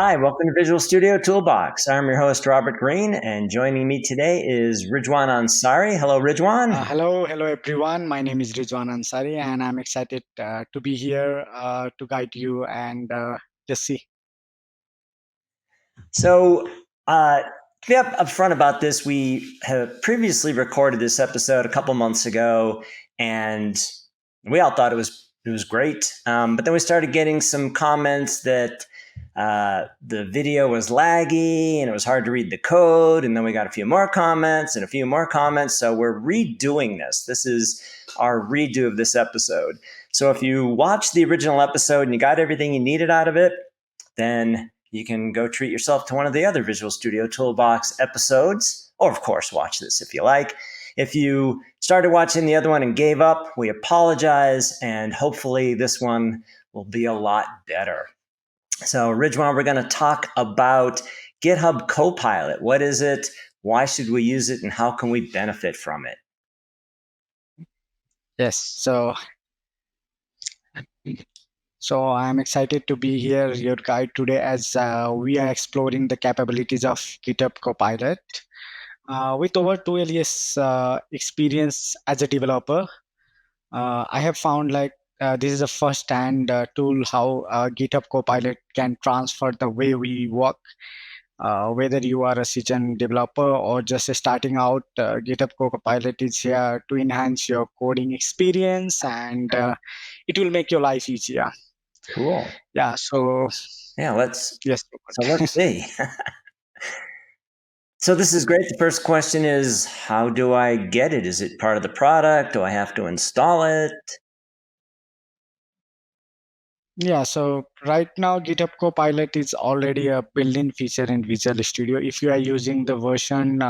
Hi, welcome to Visual Studio Toolbox. I'm your host, Robert Green, and joining me today is Rijwan Ansari. Hello, Rijwan. Hello everyone. My name is Rijwan Ansari, and I'm excited to be here to guide you and just see. So, to be upfront about this, we have previously recorded this episode a couple months ago, and we all thought it was great. But then we started getting some comments that the video was laggy and it was hard to read the code. And then we got a few more comments and a few more comments. So we're redoing this. This is our redo of this episode. So if you watched the original episode and you got everything you needed out of it, then you can go treat yourself to one of the other Visual Studio Toolbox episodes, or of course, watch this if you like. If you started watching the other one and gave up, we apologize, and hopefully this one will be a lot better. So, Rijwan, we're going to talk about GitHub Copilot. What is it? Why should we use it? And how can we benefit from it? Yes. So I'm excited to be here, your guide today, as we are exploring the capabilities of GitHub Copilot. With over 12 years experience as a developer, I have found this is a first-hand tool how GitHub Copilot can transfer the way we work. Whether you are a seasoned developer or just starting out, GitHub Copilot is here to enhance your coding experience, and it will make your life easier. Cool. Yeah. So Yeah, let's yes. see. So this is great. The first question is, how do I get it? Is it part of the product? Do I have to install it? Yeah, so right now GitHub Copilot is already a built-in feature in Visual Studio if you are using the version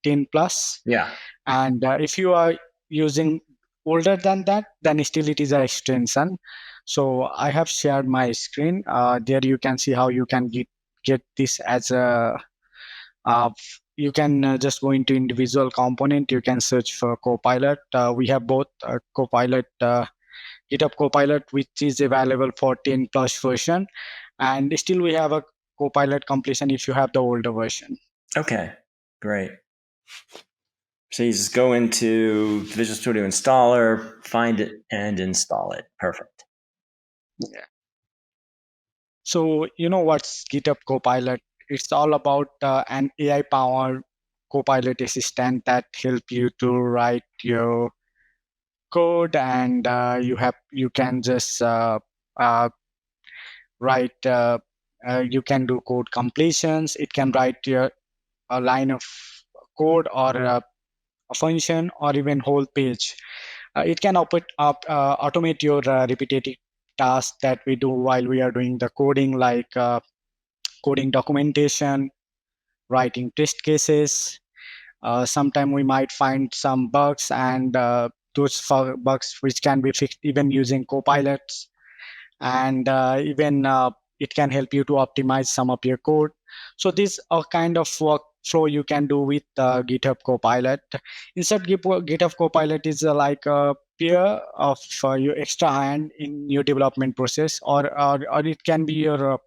10 plus. Yeah. And if you are using older than that, then still it is an extension. So I have shared my screen. There you can see how you can get this as a you can just go into individual component. You can search for Copilot. We have both Copilot, GitHub Copilot, which is available for 10 plus version, and still we have a Copilot completion if you have the older version. Okay, great. So you just go into Visual Studio Installer, find it, and install it. Perfect. Yeah. So you know what's GitHub Copilot? It's all about an AI-powered Copilot assistant that help you to write your code, and you can just uh, write. You can do code completions. It can write your a line of code or a function or even whole page. It can automate your repetitive tasks that we do while we are doing the coding, like coding documentation, writing test cases. Sometime we might find some bugs, and those bugs which can be fixed even using copilots, and even it can help you to optimize some of your code. So this a kind of workflow you can do with GitHub Copilot. Instead, GitHub Copilot is like a peer of your extra hand in your development process, or it can be your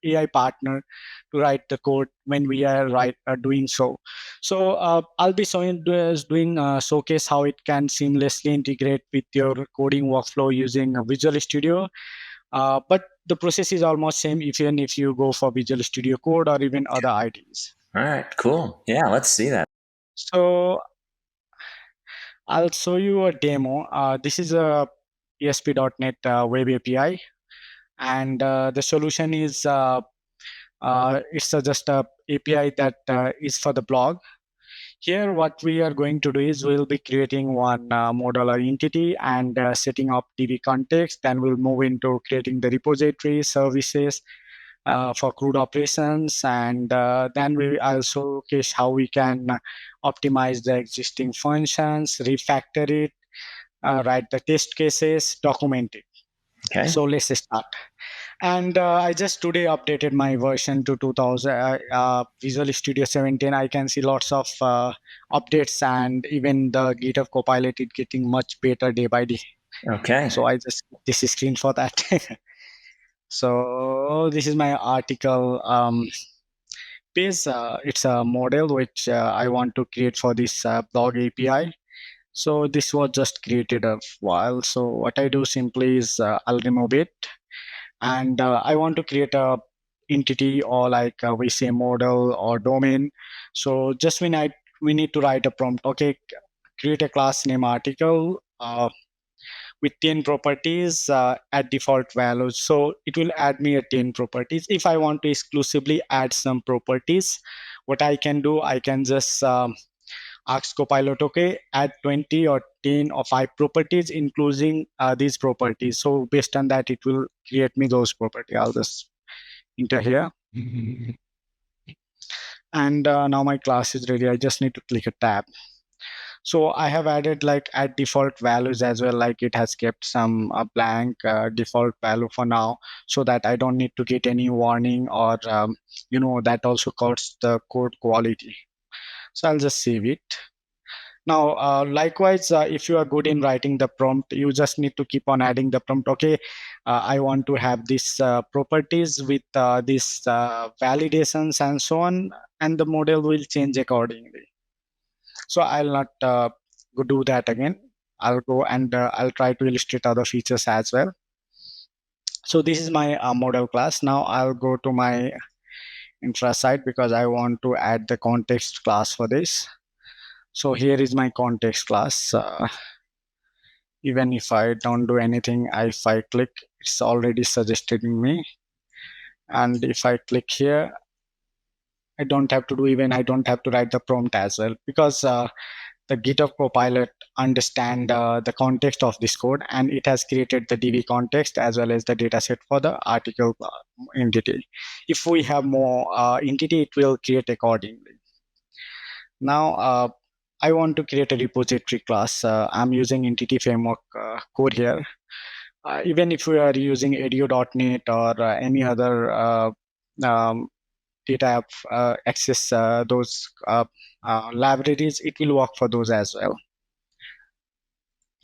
AI partner to write the code when we are doing so. So I'll be doing showcase how it can seamlessly integrate with your coding workflow using Visual Studio. But the process is almost same even if you go for Visual Studio Code or even other IDs. All right, cool. Yeah, let's see that. So I'll show you a demo. This is a ESP.NET Web API, and the solution is it's just a API that is for the blog. Here, what we are going to do is we'll be creating one modular entity and setting up DBContext. Then we'll move into creating the repository services for CRUD operations, and then we also showcase how we can optimize the existing functions, refactor it, write the test cases, document it. Okay. So let's start. And I just today updated my version to 2000 Visual Studio 17. I can see lots of updates, and even the GitHub Copilot is getting much better day by day. Okay. So I just this screen for that. So this is my article page. It's a model which I want to create for this blog API. So this was just created a while. So what I do simply is I'll remove it, and I want to create a entity, or like we say model or domain. So just we need to write a prompt. Okay, create a class name article with 10 properties at default values. So it will add me a 10 properties. If I want to exclusively add some properties, what I can do, I can just ask Copilot, okay, add 20 or 10 or 5 properties, including these properties. So based on that, it will create me those properties. I'll just enter here. And now my class is ready. I just need to click a tab. So I have added like at default values as well, like it has kept some blank default value for now, so that I don't need to get any warning, or that also cuts the code quality. So I'll just save it. Now, likewise, if you are good in writing the prompt, you just need to keep on adding the prompt. Okay, I want to have these properties with these validations and so on, and the model will change accordingly. So I'll not do that again. I'll go and I'll try to illustrate other features as well. So this is my model class. Now I'll go to my infra side because I want to add the context class for this. So here is my context class. Even if I don't do anything, if I click, it's already suggesting me. And if I click here, I don't have to do, even I don't have to write the prompt as well, because the GitHub Copilot understand the context of this code, and it has created the DBContext as well as the dataset for the article entity. If we have more entity, it will create accordingly. Now, I want to create a repository class. I'm using Entity Framework code here. Even if we are using edu.net or any other data access those libraries, it will work for those as well.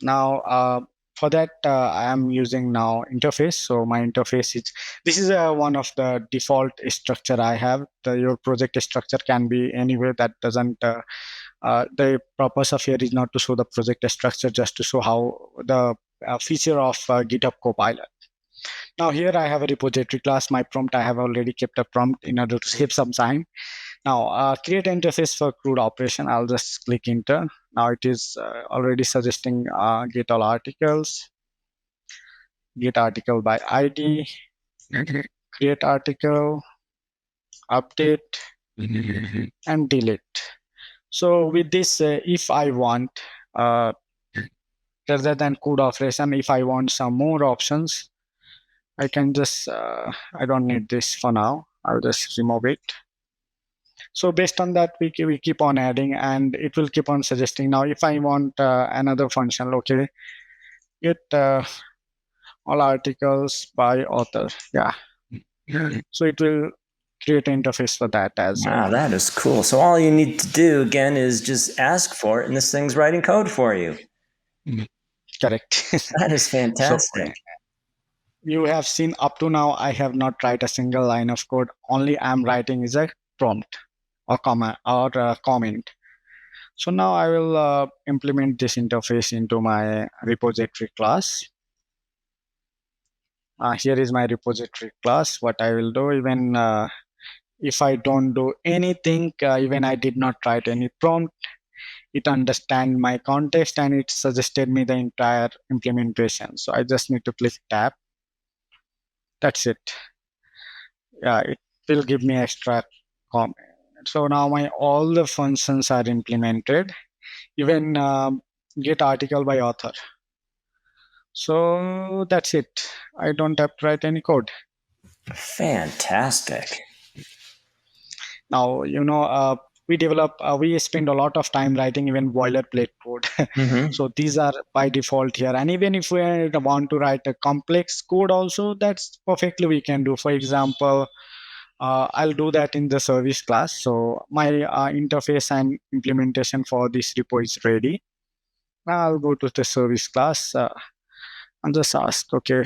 Now, for that, I am using now interface. So my interface is, this is one of the default structure I have. Your project structure can be anywhere. That doesn't, the purpose of here is not to show the project structure, just to show how the feature of GitHub Copilot. Now here I have a repository class. My prompt, I have already kept a prompt in order to save some time. Now, create interface for CRUD operation. I'll just click enter. Now it is already suggesting get all articles, get article by ID, create article, update, and delete. So with this, if I want, rather than CRUD operation, if I want some more options, I can just, I don't need this for now. I'll just remove it. So based on that, we keep on adding, and it will keep on suggesting. Now, if I want another function, okay, get all articles by author. Yeah. So it will create an interface for that as well. Wow, that is cool. So all you need to do again is just ask for it, and this thing's writing code for you. Correct. That is fantastic. So, you have seen up to now, I have not write a single line of code. Only I'm writing is a prompt or comment or comment. So now I will implement this interface into my repository class. Here is my repository class. What I will do, even if I don't do anything, even I did not write any prompt, it understand my context and it suggested me the entire implementation. So I just need to click tab. That's it. Yeah, it will give me extra comment. So now my all the functions are implemented, even get article by author. So that's it. I don't have to write any code. Fantastic. Now, we spend a lot of time writing even boilerplate code. Mm-hmm. So these are by default here. And even if we want to write a complex code also, that's perfectly we can do. For example, I'll do that in the service class. So my interface and implementation for this repo is ready. Now I'll go to the service class and just ask, okay,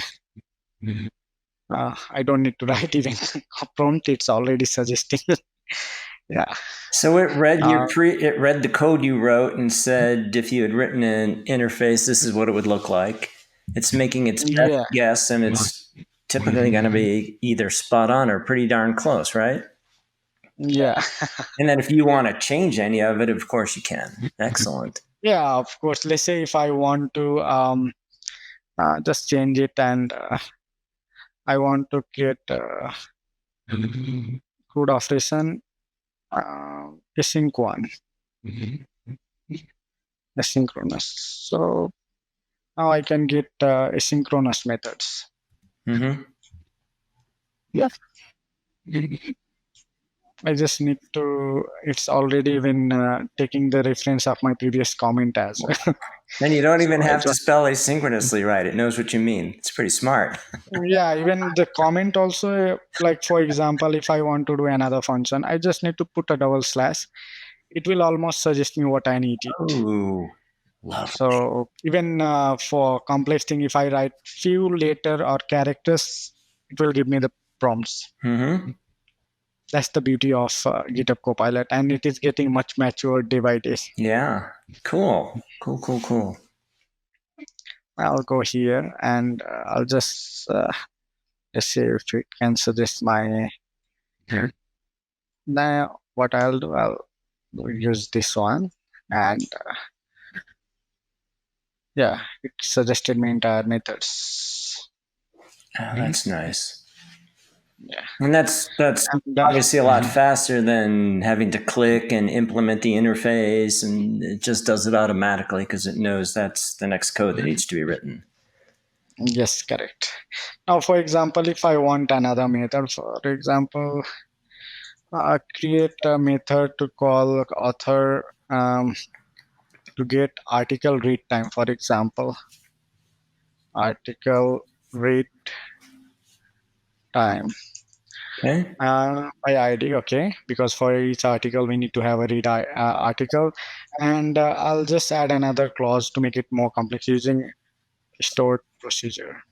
I don't need to write even a prompt. It's already suggesting. Yeah. So it read Uh, it read the code you wrote and said if you had written an interface, this is what it would look like. It's making its best yeah. guess, and it's typically going to be either spot on or pretty darn close, right? Yeah. And then if you want to change any of it, of course you can. Excellent. Yeah, of course. Let's say if I want to just change it, and I want to create code operation async one, asynchronous. So now I can get asynchronous methods. Mm-hmm. Yeah. I just need to, it's already been taking the reference of my previous comment as well. And you don't So even I have to just, spell asynchronously right. It knows what you mean. It's pretty smart. yeah, even the comment also, like for example, if I want to do another function, I just need to put a double slash. It will almost suggest me what I need it. Ooh, lovely. So even for complex thing, if I write few letter or characters, it will give me the prompts. Mm-hmm. That's the beauty of GitHub Copilot, and it is getting much mature day by day. Yeah. Cool. Cool, cool, cool. I'll go here and I'll just let's see if it can suggest my. Now what I'll do, I'll use this one, and yeah, it suggested me entire methods. Oh, that's nice. Yeah, And that's and obviously a lot faster than having to click and implement the interface, and it just does it automatically because it knows that's the next code that needs to be written. yes, correct. Now, for example, if I want another method, for example, create a method to call author to get article read time, for example, article read time. Okay. By ID, okay, because for each article we need to have a read article, and I'll just add another clause to make it more complex using stored procedure.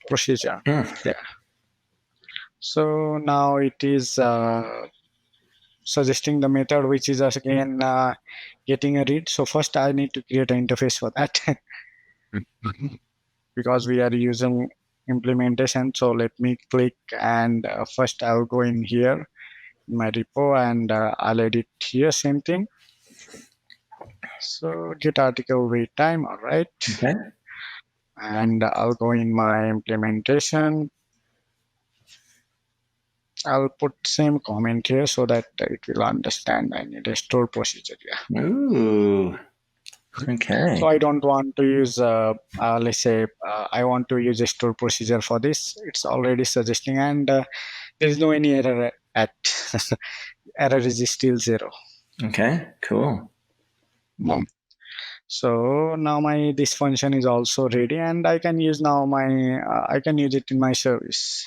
Mm. Yeah. So now it is suggesting the method which is again getting a read. So first I need to create an interface for that because we are using implementation. So let me click, and first I'll go in here in my repo, and I'll edit here, same thing. So get article read time, all right. Okay. And I'll go in my implementation. I'll put same comment here so that it will understand I need a store procedure. Yeah. Ooh. Okay. So I don't want to use, let's say, I want to use a store procedure for this. It's already suggesting, and there is no any error at error is still 0. Okay. Cool. So now my this function is also ready, and I can use now my I can use it in my service.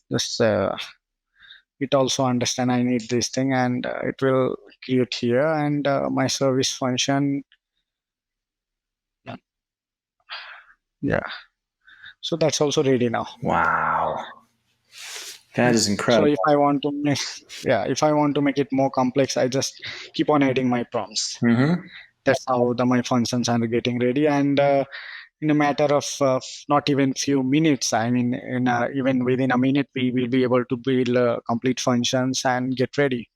Just it also understand I need this thing, and it will create here, and my service function. Yeah. So that's also ready now. Wow. That is So incredible. if I want to make, yeah, if I want to make it more complex, I just keep on adding my prompts. Mm-hmm. That's how my functions are getting ready, and in a matter of not even few minutes, I mean, even within a minute, we will be able to build complete functions and get ready.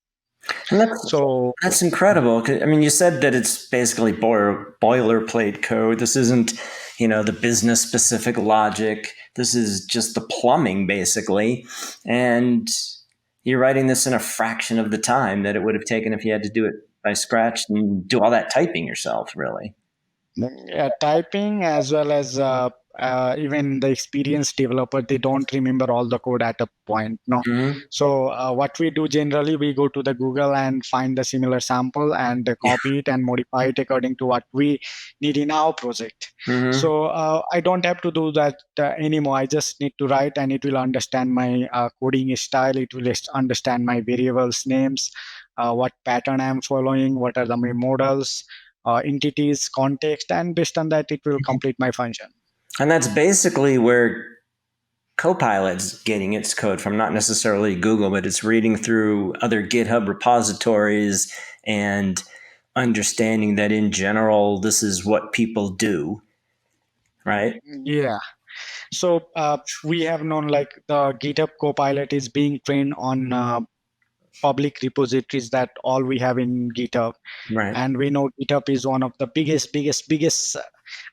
And So that's incredible. 'Cause, I mean, you said that it's basically boilerplate code. This isn't, the business specific logic. This is just the plumbing, basically. And you're writing this in a fraction of the time that it would have taken if you had to do it by scratch and do all that typing yourself, really. yeah, typing as well as even the experienced developer, they don't remember all the code at a point. No. Mm-hmm. So what we do generally, we go to the Google and find the similar sample and copy it and modify it according to what we need in our project. Mm-hmm. So I don't have to do that anymore. I just need to write, and it will understand my coding style. It will understand my variables names, what pattern I'm following, what are my models, entities, context, and based on that, it will complete my function. And that's basically where Copilot's getting its code from, not necessarily Google, but it's reading through other GitHub repositories and understanding that in general, this is what people do, right? Yeah. So we have known like the GitHub Copilot is being trained on public repositories that all we have in GitHub. Right. And we know GitHub is one of the biggest.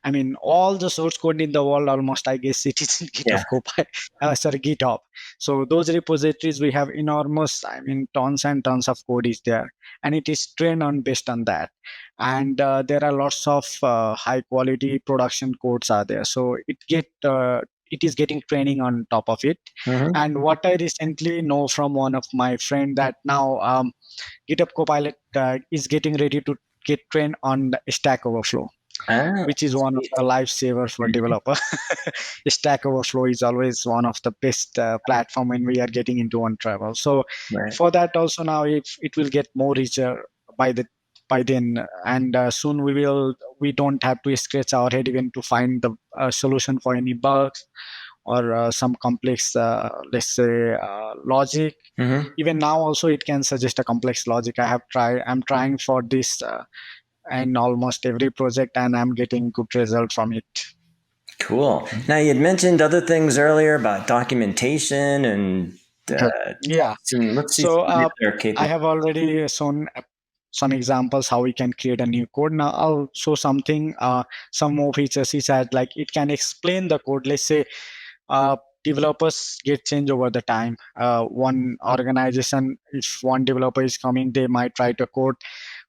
I mean, all the source code in the world, almost, I guess, it is in GitHub Yeah. Copilot, GitHub. So those repositories, we have enormous, I mean, tons and tons of code is there, and it is trained on based on that. And there are lots of high quality production codes are there. So it is getting training on top of it. Mhm. And what I recently know from one of my friend that now GitHub Copilot is getting ready to get trained on the Stack Overflow, which is one of the lifesavers for developer. Stack Overflow is always one of the best platform when we are getting into on travel. So Right. for that also now it will get more richer by then, and soon we don't have to scratch our head even to find the solution for any bugs or some complex let's say logic. Mhm. Even now also it can suggest a complex logic. I'm trying for this in almost every project, and I'm getting good result from it. Cool. Now, you had mentioned other things earlier about documentation and Yeah. let's see So some they're I capable. have already shown some examples how we can create a new code. Now I'll show something, some more features. Is that like it can explain the code. Let's say uh, developers get changed over the time. One organization, if one developer is coming, they might write a code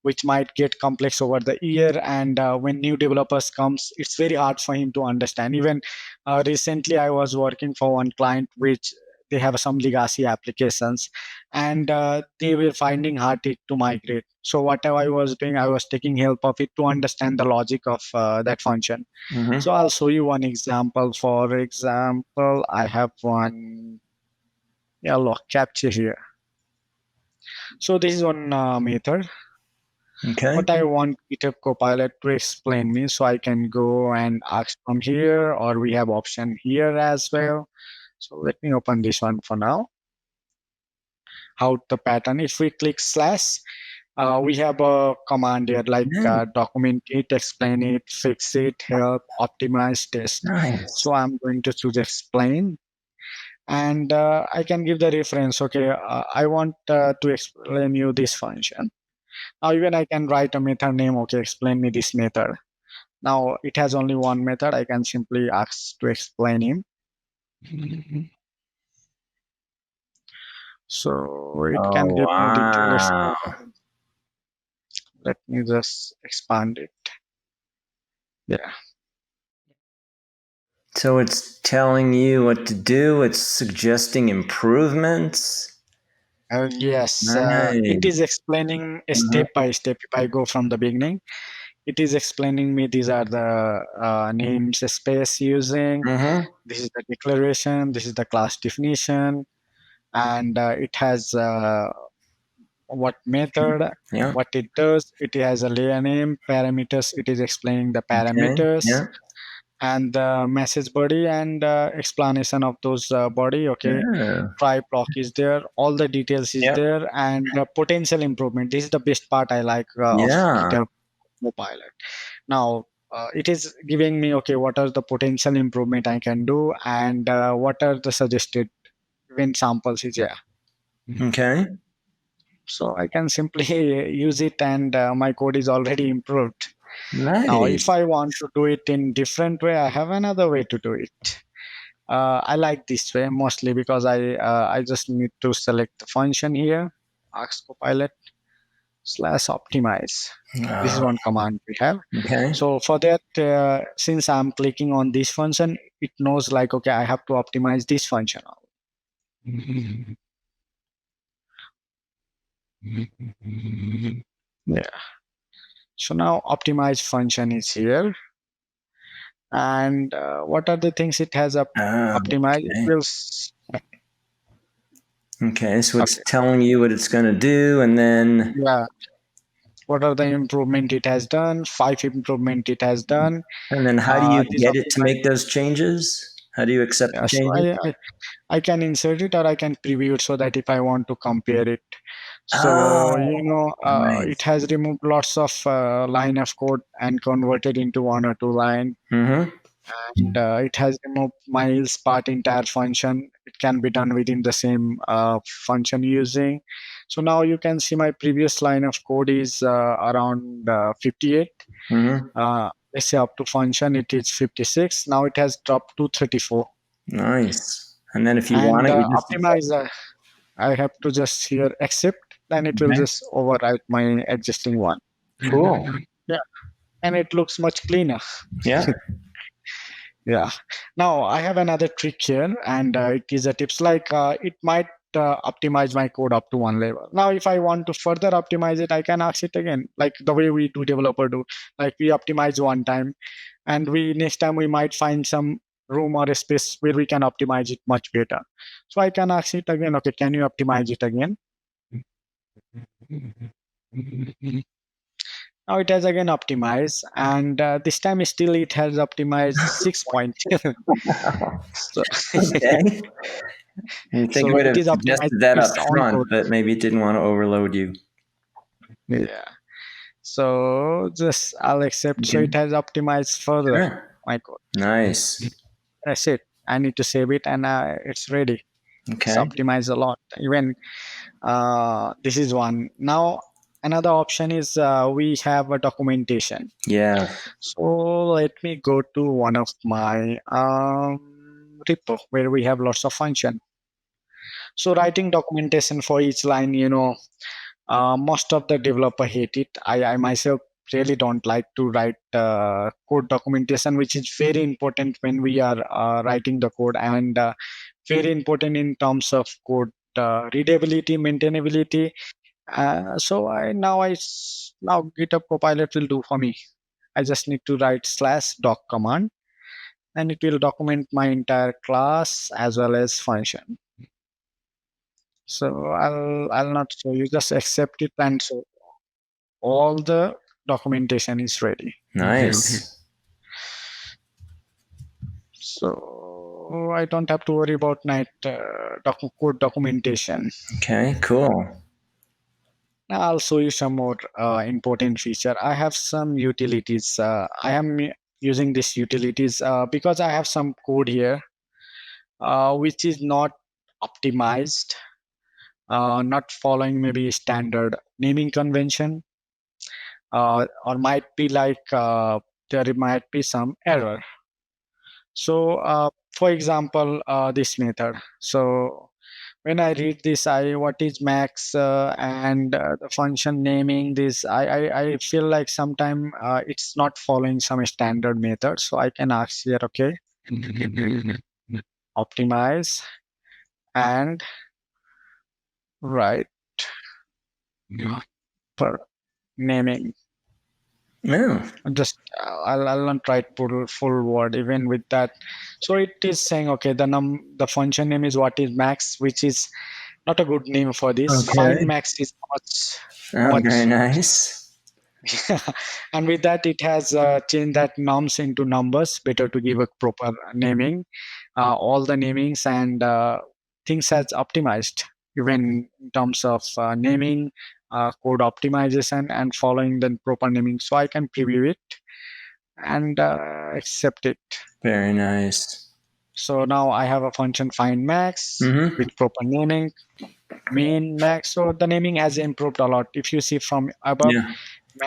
which might get complex over the year, and when new developers comes, it's very hard for him to understand. Even recently I was working for one client which they have some legacy applications, and they were finding hard to migrate. So whatever I was doing, I was taking help of it to understand the logic of that function. Mhm. So I'll show you one example. For example, I have one log capture here. So this is one method. Okay. What I want GitHub Copilot to explain me, so I can go and ask from here, or we have option here as well. So let me open this one for now. How the pattern? If we click slash, we have a command here like document it, explain it, fix it, help, optimize, test. Nice. So I'm going to choose explain, and I can give the reference. Okay, I want to explain you this function. Now even I can write a method name. Okay, explain me this method. Now it has only one method. I can simply ask to explain him. So it can Oh, give me details. wow. Let me just expand it. Yeah. So it's telling you what to do. It's suggesting improvements. Yes, it Nice. is explaining a Mhm. step by step. If I go from the beginning, it is explaining me these are the names space using. Mhm. This is the declaration. This is the class definition, and it has what method, Yeah. what it does. It has a layer name, parameters. It is explaining the Okay. parameters Yeah. and the message body and explanation of those body. Okay, Yeah. try block is there, all the details is Yep. there, and the potential improvement. This is the best part I like of Yeah. GitHub Copilot. Now it is giving me, okay, what are the potential improvement I can do, and what are the suggested when samples is there. Okay. So I can simply use it, and my code is already improved. Now if Nice. I want to do it in different way, I have another way to do it. I like this way mostly because I just need to select the function here, ask Copilot slash optimize. This is Oh, one command we have. okay. So for that, since I'm clicking on this function, it knows like, okay, I have to optimize this function. Yeah. So now optimize function is here, and what are the things it has Oh, optimized? It okay. will. Okay. So it's Okay. telling you what it's going to do, and then Yeah. what are the improvement it has done, 5 improvement it has done. And then how do you This get it to optimize, make those changes? How do you accept the yeah, so changes? I can insert it or I can preview it so that if I want to compare it. So, Oh, it nice. has removed lots of line of code and converted into 1 or 2 line. Mm-hmm. And it has removed miles part entire function. It can be done within the same function using. So now you can see my previous line of code is around 58. Mm-hmm. Let's say up to function, it is 56. Now it has dropped to 34. Nice. And then if you want And it, you just optimize, I have to just here accept, then it will okay. just overwrite my existing one. Cool. Yeah, and it looks much cleaner. Yeah. Yeah. Now I have another trick here, and it is a tips like it might optimize my code up to one level. Now, if I want to further optimize it, I can ask it again, like the way we do developer do. Like we optimize one time, and we next time we might find some room or a space where we can optimize it much better. So I can ask it again. Okay, can you optimize it again? Now it has again optimized, and this time still it has optimized 6 points. So, Okay. You think I so would it have is optimized suggested that up its own front, code. but maybe it didn't want to overload you. Yeah. So just I'll accept. So it Okay. has optimized further Sure. my code. Nice. That's it. I need to save it, and it's ready. It's Okay. optimized a lot. Even this is one. Now another option is we have a documentation. Yeah. So let me go to one of my repo where we have lots of function. So writing documentation for each line, most of the developer hate it. I myself really don't like to write code documentation, which is very important when we are writing the code, and very important in terms of code readability, maintainability. Now GitHub Copilot will do for me. I just need to write /doc command, and it will document my entire class as well as function. So I'll not show you, just accept it, and so all the documentation is ready. Nice. So I don't have to worry about night code documentation. Okay. Cool. Now I'll show you some more important feature. I have some utilities. I am using these utilities because I have some code here which is not optimized, not following maybe standard naming convention, or might be like there might be some error. So, for example, this method. So, when I read this, what is max and the function naming this, I feel like sometime it's not following some standard method. So I can ask here, okay, optimize and write per naming. No. Just I'll not write full word even with that. So it is saying, okay, the function name is what is max, which is not a good name for this. Find Okay. max is much Oh, very much. nice. And with that, it has changed that nums into numbers. Better to give a proper naming. All the namings and things has optimized even in terms of naming, code optimization, and following the proper naming. So I can preview it and accept it. Very nice. So now I have a function find max Mm-hmm. with proper naming, main max. So the naming has improved a lot. If you see from above, Yeah.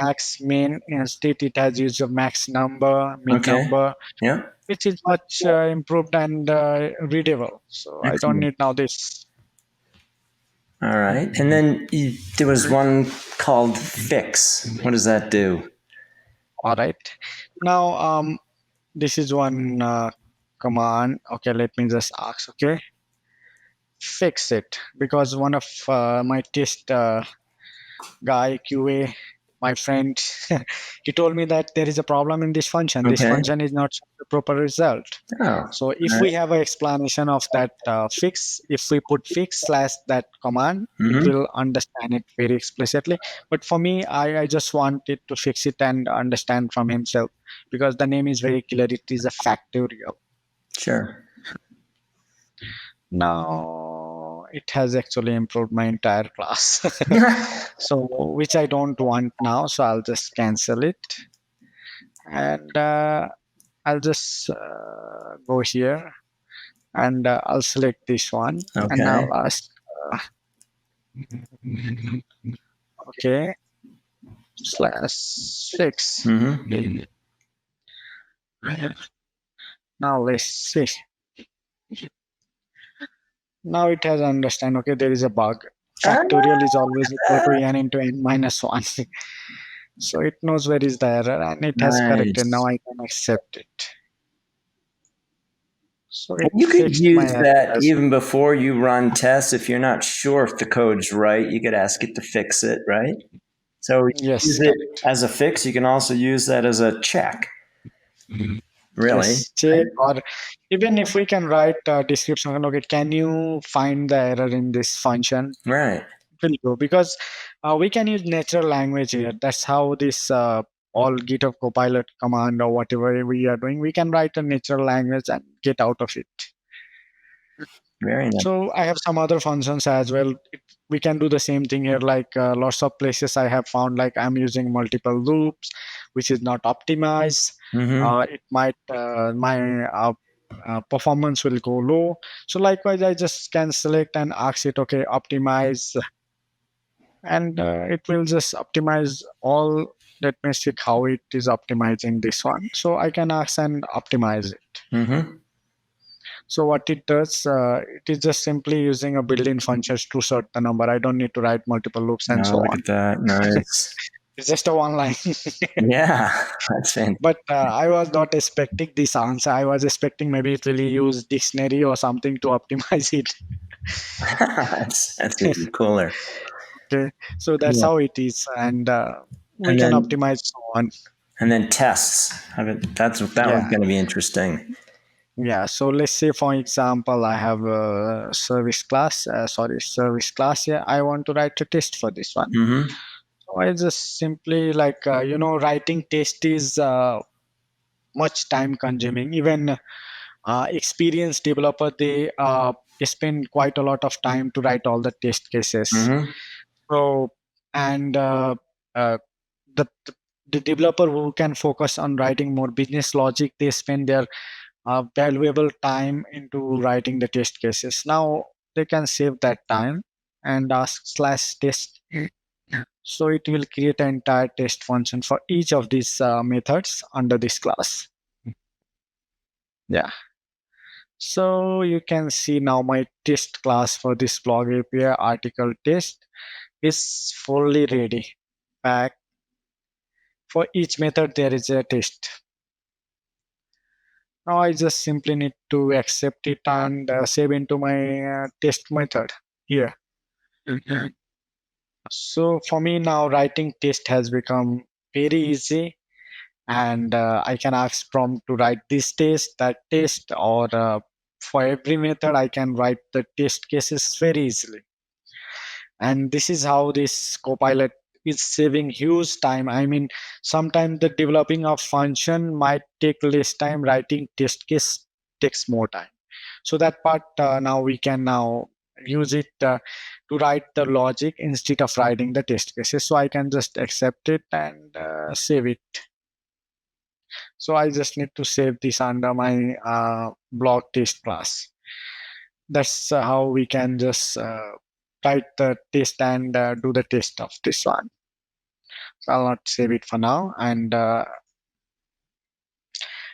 max main state, it has used of max number, min Okay. number, Yeah. which is much improved and readable. So I don't Excellent. need now this. All right. And then there was one called fix. What does that do? All right. Now this is one command. Okay, let me just ask. Okay, fix it, because one of my test guy QA, my friend, he told me that there is a problem in this function. This Okay. function is not proper result. Oh, So if we have an explanation of that fix, if we put fix slash that command, it mm-hmm. will understand it very explicitly. But for me, I just wanted to fix it and understand from himself, because the name is very clear. It is a factorial. Sure. Now it has actually improved my entire class. So which I don't want now. So I'll just cancel it. And I'll just go here, and I'll select this one, and Okay. I'll ask, uh, okay, /6. Mm-hmm. Now let's see. Now it has understand, okay, there is a bug. Factorial is always equal to n into n minus 1. So it knows where is the error, and it has corrected. Now Nice. I can accept it. So And it you could fixed my use error that as even before you run tests. If you're not sure if the code's right, you could ask it to fix it, right? So well. you Yes, use it correct. as a fix. You can also use that as a check, really. Yes, check, or even if we can write a description, okay, can you find the error in this function? Right. Will go, because we can use natural language here. That's how this all GitHub Copilot command or whatever we are doing, we can write a natural language and get out of it. Very nice. So I have some other functions as well. We can do the same thing here. Like lots of places I have found, like I'm using multiple loops, which is not optimized. Mm-hmm. It might my performance will go low. So likewise, I just can select and ask it, okay, optimize, and it will just optimize all. Let me see how it is optimizing this one. So I can ask and optimize it. Mm-hmm. So what it does, it is just simply using a built-in functions to sort the number. I don't need to write multiple loops and Oh, so look on. at that. Nice. It's just a one line. Yeah, that's fantastic. But I was not expecting this answer. I was expecting maybe it will use dictionary or something to optimize it. That's even cooler. Okay, so that's Cool. how it is, and we And can then optimize so on. tests. That one's Yeah, going to be interesting. yeah. So let's say, for example, I have a service class. Service class. Yeah, I want to write a test for this one. Mm-hmm. So I just simply like writing test is much time consuming. Even experienced developer, they spend quite a lot of time to write all the test cases. Mm-hmm. So, and uh, the the developer who can focus on writing more business logic, they spend their valuable time into writing the test cases. Now they can save that time and ask /test. So it will create an entire test function for each of these methods under this class. Yeah. So you can see now my test class for this blog API article test is fully ready. Back for each method, there is a test. Now I just simply need to accept it and save into my test method here. So for me now, writing test has become very easy, and I can ask prompt to write this test, that test, or for every method I can write the test cases very easily. And this is how this Copilot is saving huge time. I mean, sometimes the developing of function might take less time, writing test case takes more time. So that part now we can now use it to write the logic instead of writing the test cases. So I can just accept it and save it. So I just need to save this under my blog test class. That's how we can just write the test and do the test of this one. So I'll not save it for now. And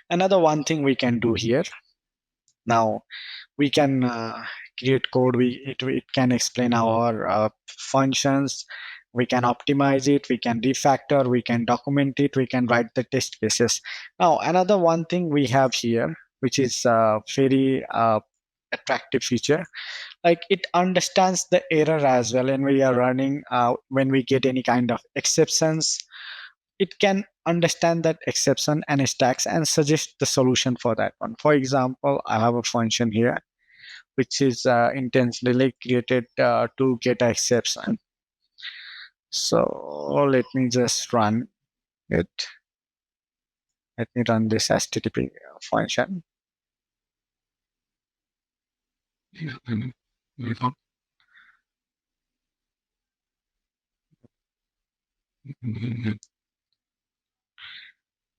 another one thing we can do here now, we can create code. It can explain our functions. We can optimize it. We can refactor. We can document it. We can write the test cases. Now, another one thing we have here, which is very attractive feature, like it understands the error as well, and we are running when we get any kind of exceptions, it can understand that exception and stacks and suggest the solution for that one. For example, I have a function here which is intentionally created to get an exception. So let me just run it. Let me run this HTTP function.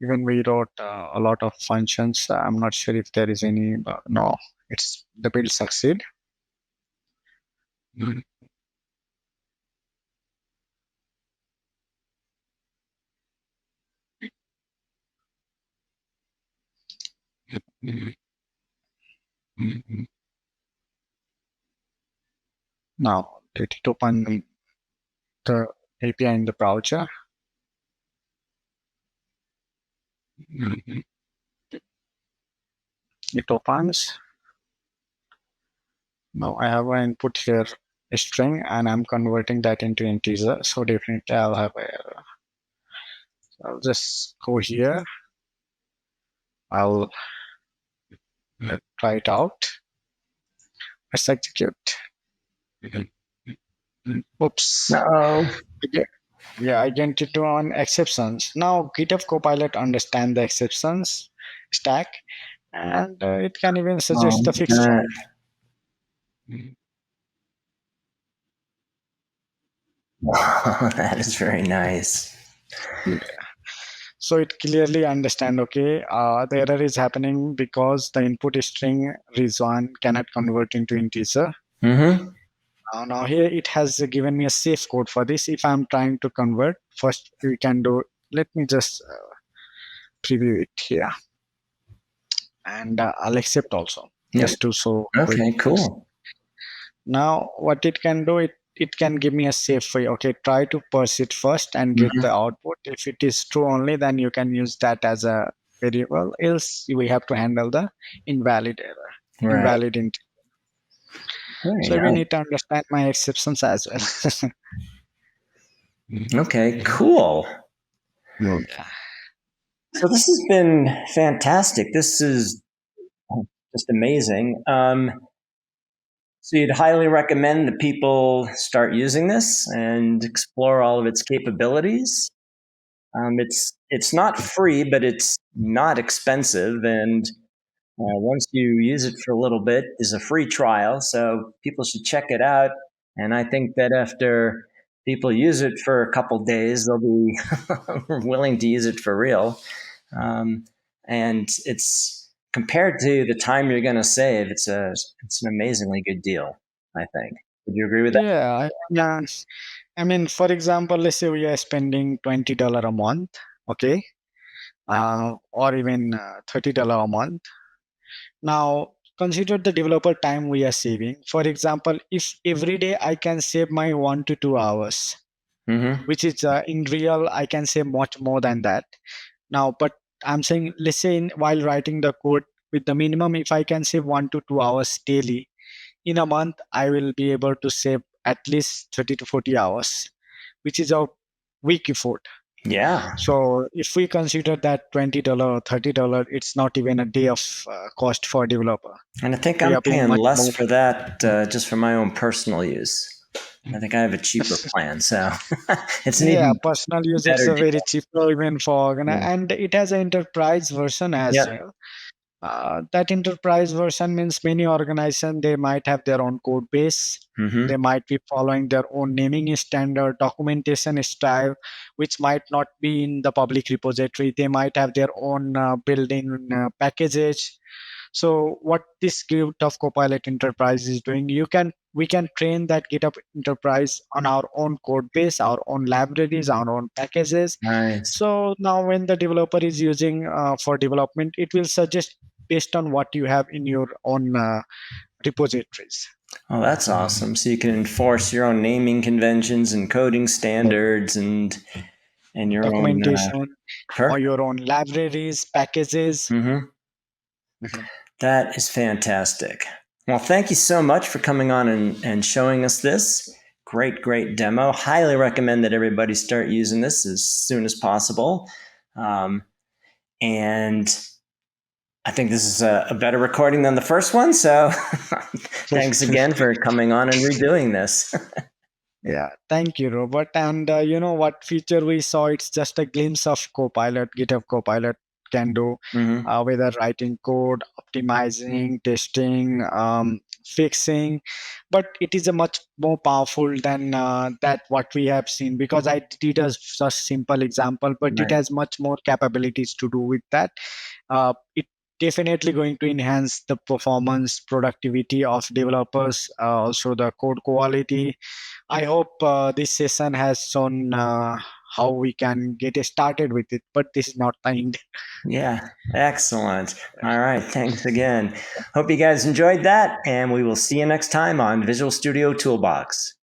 Even we wrote a lot of functions. I'm not sure if there is any, no, it's the build succeed. Now let it open the API in the browser. It opens. Now I have an input here, a string, and I'm converting that into integer. So definitely I'll have a error. So I'll just go here. I'll try it out. Let's execute. Oops. Uh-oh. Yeah, I get it on exceptions. Now GitHub Copilot understand the exceptions stack, and it can even suggest the fix for it. That is very nice. So it clearly understand, okay, the error is happening because the input string Rijwan cannot convert into integer. Now here it has given me a safe code for this. If I'm trying to convert, first we can do, let me just preview it here. And I'll accept also, just to show. Okay, cool. Now what it can do, it can give me a safe way. Okay, try to parse it first and get the output. If it is true only, then you can use that as a variable. Else we have to handle the invalid error, invalid int. So we need to understand my exceptions as well. Okay, cool. Yeah. So this has been fantastic. This is just amazing. So you'd highly recommend that people start using this and explore all of its capabilities. It's not free, but it's not expensive, and once you use it for a little bit, is a free trial. So people should check it out. And I think that after people use it for a couple days, they'll be willing to use it for real. And it's compared to the time you're going to save, it's an amazingly good deal, I think. Would you agree with that? Yeah. I mean, for example, let's say we are spending $20 a month, okay, or even $30 a month. Now, consider the developer time we are saving. For example, if every day I can save my 1 to 2 hours, which is in real, I can save much more than that. Now, but I'm saying, let's say while writing the code with the minimum, if I can save 1 to 2 hours daily, in a month, I will be able to save at least 30 to 40 hours, which is a week effort. Yeah. So if we consider that $20 or $30, it's not even a day of cost for a developer. And I think I'm paying less for that just for my own personal use. I think I have a cheaper plan, so it's an even personal use. It's a very cheaper even for, and it has an enterprise version as well. That enterprise version means many organizations, they might have their own code base. They might be following their own naming standard, documentation style, which might not be in the public repository. They might have their own built-in packages. So what this GitHub Copilot Enterprise is doing, we can train that GitHub Enterprise on our own code base, our own libraries, our own packages. Nice. So now when the developer is using for development, it will suggest based on what you have in your own repositories. Oh, that's awesome. So you can enforce your own naming conventions and coding standards and your documentation or your own libraries, packages. That is fantastic. Well, thank you so much for coming on and showing us this. great demo. Highly recommend that everybody start using this as soon as possible. And I think this is a better recording than the first one. So thanks again for coming on and redoing this. Yeah, thank you, Robert. And what feature we saw, it's just a glimpse of Copilot, GitHub Copilot can do, whether writing code, optimizing, testing, fixing. But it is a much more powerful than that what we have seen, because I did a such simple example, but it Right. has much more capabilities to do with that. It definitely going to enhance the performance, productivity of developers, also the code quality. I hope this session has shown how we can get started with it, but this is not the end. Yeah, excellent. All right, thanks again. Hope you guys enjoyed that, and we will see you next time on Visual Studio Toolbox.